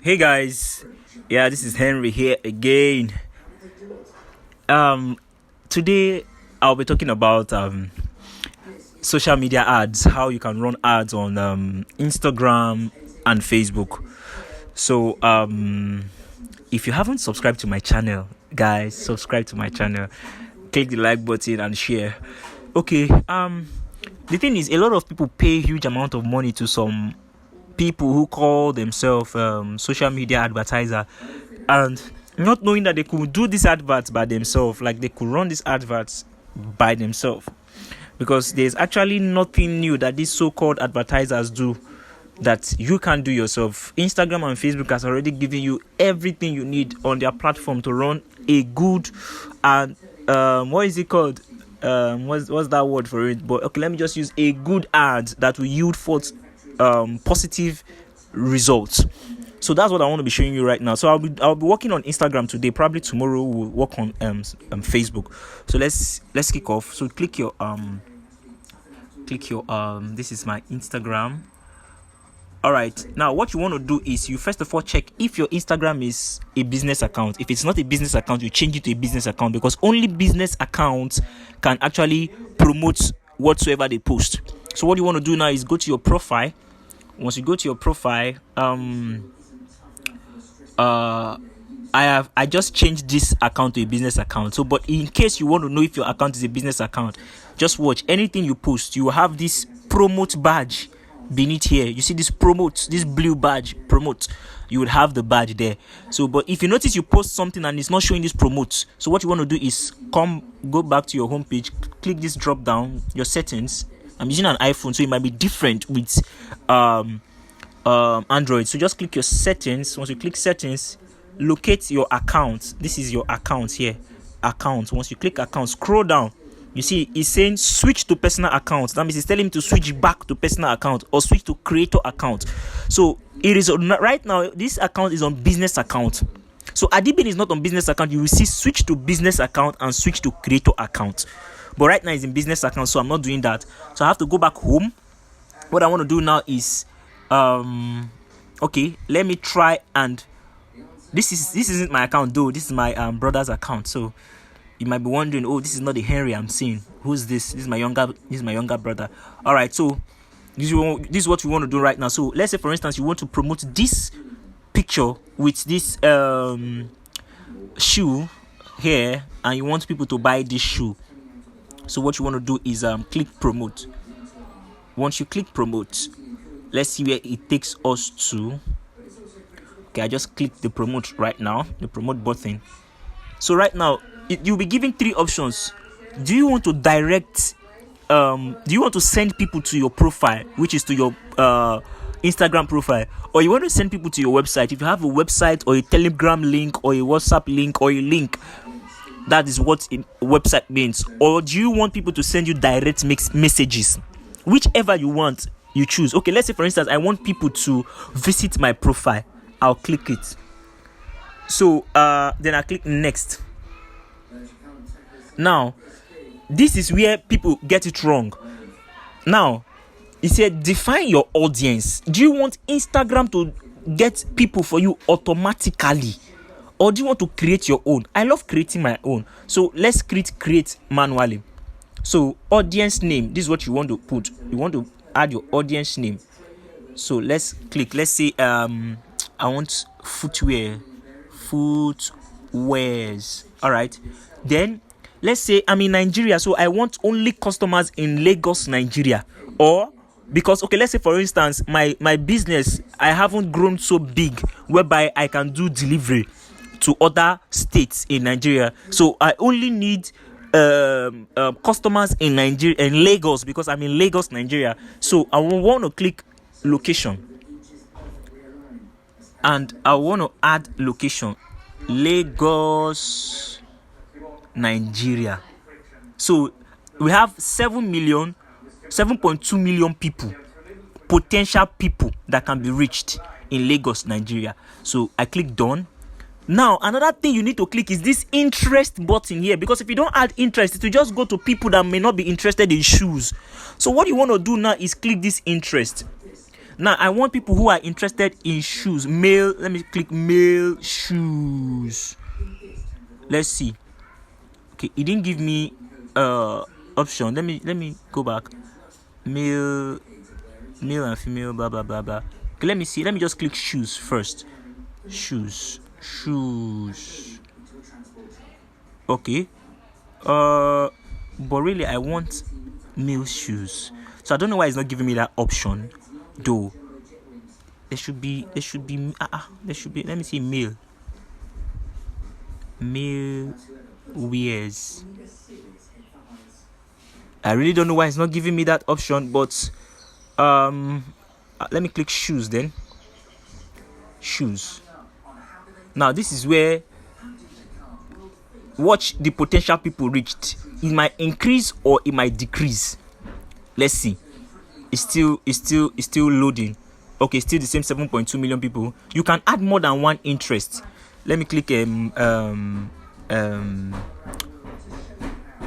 Hey guys, yeah, this is Henry here again. Today I'll be talking about social media ads, how you can run ads on Instagram and Facebook. So if you haven't subscribed to my channel, guys, subscribe to my channel, click the like button and share. Okay, the thing is, a lot of people pay huge amount of money to some people who call themselves social media advertiser, and not knowing that they could do these adverts by themselves, like they could run these adverts by themselves, because there's actually nothing new that these so-called advertisers do that you can do yourself. Instagram and Facebook has already given you everything you need on their platform to run a good and what is it called? What's that word for it? But okay, let me just use a good ad that will yield forth positive results. So that's what I want to be showing you right now. So I'll be working on Instagram today. Probably tomorrow we'll work on Facebook. So let's kick off. So click your this is my Instagram. All right, now what you want to do is you first of all check if your Instagram is a business account. If it's not a business account, you change it to a business account, because only business accounts can actually promote whatsoever they post. So what you want to do now is go to your profile. Once you go to your profile, I just changed this account to a business account. So, but in case you want to know if your account is a business account, just watch. Anything you post, you will have this promote badge beneath here. You see this promote, this blue badge, promote. You would have the badge there. So, but if you notice you post something and it's not showing this promote, so what you want to do is go back to your home page, click this drop down, your settings. I'm using an iPhone, so it might be different with Android. So just click your settings. Once you click settings, locate your account. This is your account here. Account. Once you click account, scroll down. You see it's saying switch to personal account. That means it's telling me to switch back to personal account or switch to creator account. So it is right now, this account is on business account. So Adibin is not on business account. You will see switch to business account and switch to creator account. But right now it's in business account, so I'm not doing that. So I have to go back home. What I want to do now is okay, let me try, and this isn't my account though. This is my brother's account. So you might be wondering, oh, this is not the Henry I'm seeing. Who's this? This is my younger brother. All right, so this is what you want to do right now. So let's say, for instance, you want to promote this picture with this shoe here, and you want people to buy this shoe. So what you want to do is click promote. Once you click promote, let's see where it takes us to. Okay, I just clicked the promote right now, the promote button. So right now you'll be given three options. Do you want to direct do you want to send people to your profile, which is to your Instagram profile, or you want to send people to your website? If you have a website or a Telegram link or a WhatsApp link or a link, that is what a website means. Or do you want people to send you direct messages? Whichever you want, you choose. Okay, let's say, for instance, I want people to visit my profile. I'll click it. So then I click next. Now this is where people get it wrong. Now it said define your audience. Do you want Instagram to get people for you automatically, or do you want to create your own? I love creating my own, so let's create manually. So audience name, this is what you want to put. You want to add your audience name. So let's click. Let's say I want footwears. All right, then let's say I'm in Nigeria, so I want only customers in Lagos, Nigeria. Or because, okay, let's say, for instance, my business, I haven't grown so big whereby I can do delivery to other states in Nigeria. So I only need customers in Nigeria, in Lagos, because I'm in Lagos, Nigeria. So I want to click location, and I want to add location, Lagos, Nigeria. So we have 7.2 million people, potential people that can be reached in Lagos, Nigeria. So I click done. Now another thing you need to click is this interest button here, because if you don't add interest, it will just go to people that may not be interested in shoes. So what you want to do now is click this interest. Now I want people who are interested in shoes. Male. Let me click male shoes. Let's see. Okay, it didn't give me option. Let me go back. Male and female, blah blah blah blah. Okay, let me see. Let me just click shoes first. Shoes. Okay. But really I want male shoes. So I don't know why it's not giving me that option though. There should be let me see male wears. I really don't know why it's not giving me that option, but let me click shoes then. Shoes. Now this is where watch the potential people reached. It might increase or it might decrease. Let's see. It's still loading. Okay, still the same 7.2 million people. You can add more than one interest. Let me click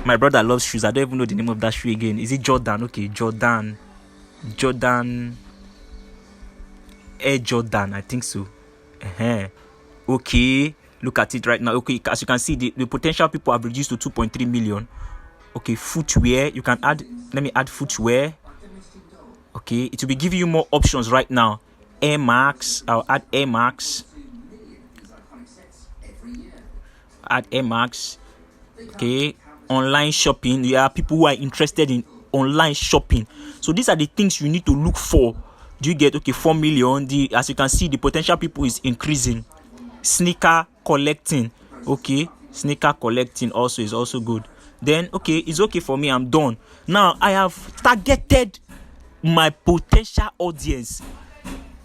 my brother loves shoes. I don't even know the name of that shoe again. Is it Jordan? Okay, Jordan Air Jordan, I think so. Okay, look at it right now. Okay, as you can see, the potential people have reduced to 2.3 million. Okay, footwear, you can add. Let me add footwear. Okay, it will be giving you more options right now. Air Max, I'll add Air Max. Add Air Max. Okay, online shopping. There are people who are interested in online shopping. So these are the things you need to look for. Do you get? Okay, 4 million. As you can see, the potential people is increasing. Sneaker collecting. Okay, sneaker collecting also is also good. Then okay, it's okay for me. I'm done. Now I have targeted my potential audience.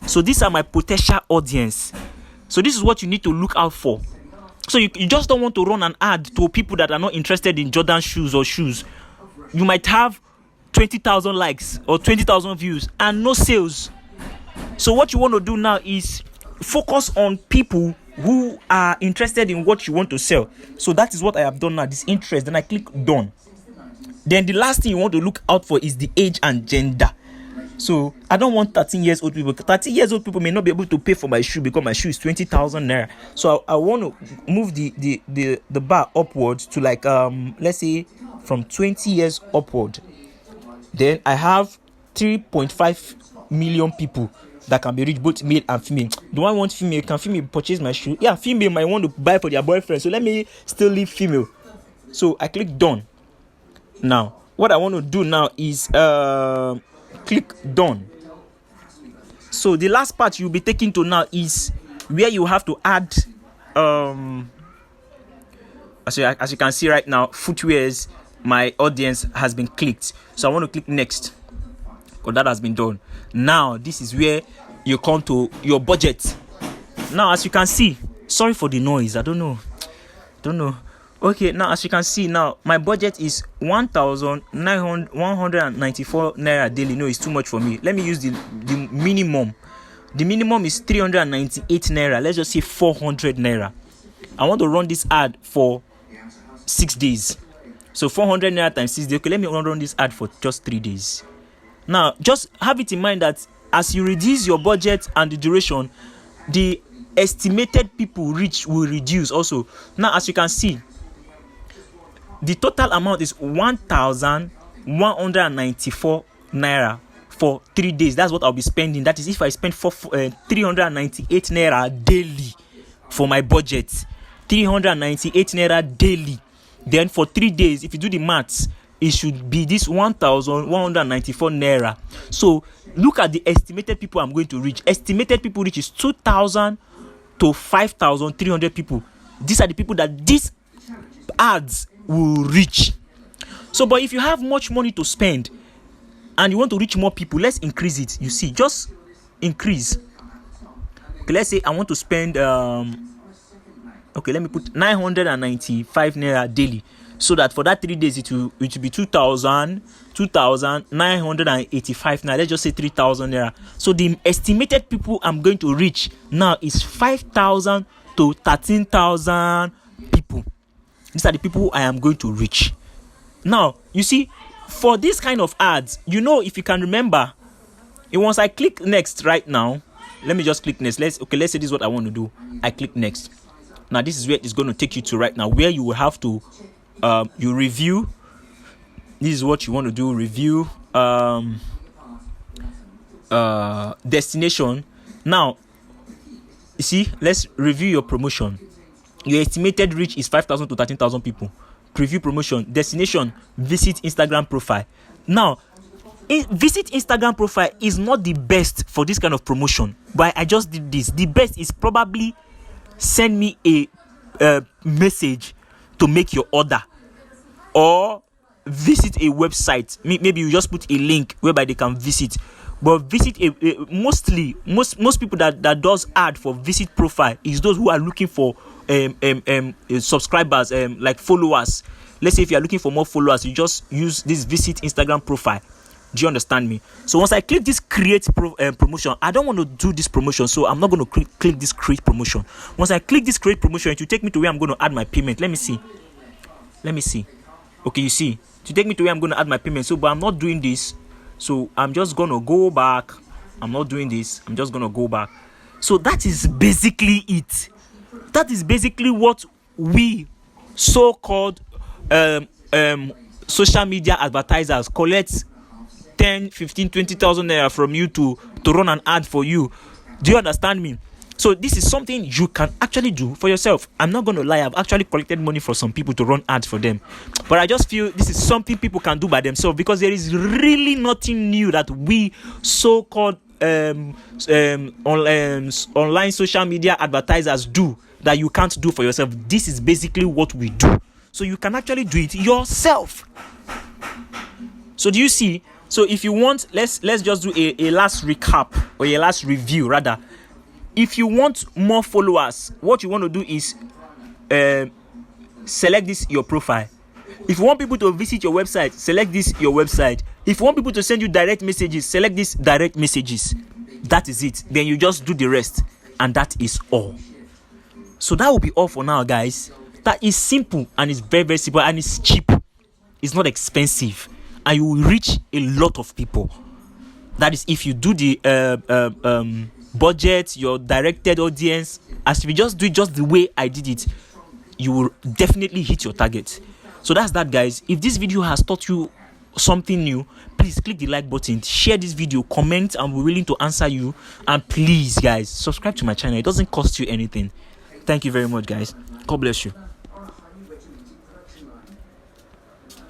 So these are my potential audience. So this is what you need to look out for. So you just don't want to run an ad to people that are not interested in Jordan shoes or shoes. You might have 20,000 likes or 20,000 views and no sales. So what you want to do now is focus on people who are interested in what you want to sell. So that is what I have done now, this interest. Then I click done. Then the last thing you want to look out for is the age and gender. So I don't want 13 years old people. 13 years old people may not be able to pay for my shoe because my shoe is 20,000 naira. So I want to move the bar upwards to like let's say from 20 years upward. Then I have 3.5 million people that can be reached, both male and female. Do I want female? Can female purchase my shoe? Yeah, female might want to buy for their boyfriend. So let me still leave female. So I click done. Now what I want to do now is click done. So the last part you'll be taken to now is where you have to add as you can see right now, footwears. My audience has been clicked, so I want to click next. Oh, that has been done. Now this is where you come to your budget. Now as you can see, sorry for the noise, I don't know. Okay, now as you can see, now my budget is 1,194 naira daily. No, it's too much for me. Let me use the minimum. The minimum is 398 naira. Let's just say 400 naira. I want to run this ad for 6 days. So 400 naira times 6 days. Okay, let me run this ad for just 3 days. Now just have it in mind that as you reduce your budget and the duration, the estimated people reach will reduce also. Now as you can see, the total amount is 1,194 naira for 3 days. That's what I'll be spending. That is if I spend 398 naira daily for my budget. 398 naira daily. Then for 3 days, if you do the maths, it should be this 1,194 naira. So look at the estimated people I'm going to reach. Estimated people reach is 2,000 to 5,300 people. These are the people that these ads will reach. So but if you have much money to spend and you want to reach more people, let's increase it. You see, just increase. Okay, let's say I want to spend okay, let me put 995 naira daily, so that for that 3 days it will be 2,985 naira. Let's just say 3,000 naira. So the estimated people I'm going to reach now is 5,000 to 13,000 people. These are the people I am going to reach. Now, you see, for this kind of ads, if you can remember, And once I click next right now, let me just click next. Let's say this is what I want to do. I click next. Now this is where it's going to take you to right now, where you will have to you review. This is what you want to do. Review destination. Now you see, let's review your promotion. Your estimated reach is 5,000 to 13,000 people. Preview promotion. Destination, visit Instagram profile. Now visit Instagram profile is not the best for this kind of promotion, but I just did this. The best is probably send me a message to make your order, or visit a website. Maybe you just put a link whereby they can visit. But visit most people that does ad for visit profile is those who are looking for subscribers, like followers. Let's say if you are looking for more followers, you just use this visit Instagram profile. Do you understand me? So once I click this create promotion, I don't want to do this promotion, so I'm not going to click this create promotion. Once I click this create promotion, it will take me to where I'm going to add my payment. Let me see. Okay, you see, to take me to where I'm going to add my payment. So, but I'm not doing this. So I'm just going to go back. I'm not doing this. I'm just going to go back. So that is basically it. That is basically what we so-called social media advertisers collect 10, 15, 20,000 naira from you to run an ad for you. Do you understand me? So this is something you can actually do for yourself. I'm not going to lie. I've actually collected money for some people to run ads for them. But I just feel this is something people can do by themselves, because there is really nothing new that we so-called online social media advertisers do that you can't do for yourself. This is basically what we do. So you can actually do it yourself. So do you see? So if you want, let's just do a last recap, or a last review rather. If you want more followers, what you want to do is select this your profile. If you want people to visit your website, select this your website. If you want people to send you direct messages, select this direct messages. That is it. Then you just do the rest, and that is all. So that will be all for now, guys. That is simple, and it's very, very simple, and it's cheap. It's not expensive, and you will reach a lot of people. That is if you do the budget, your directed audience. As if you just do it just the way I did it, you will definitely hit your target. So that's that, guys. If this video has taught you something new, please click the like button, share this video, comment. I'm willing to answer you. And please, guys, subscribe to my channel. It doesn't cost you anything. Thank you very much, guys. God bless you.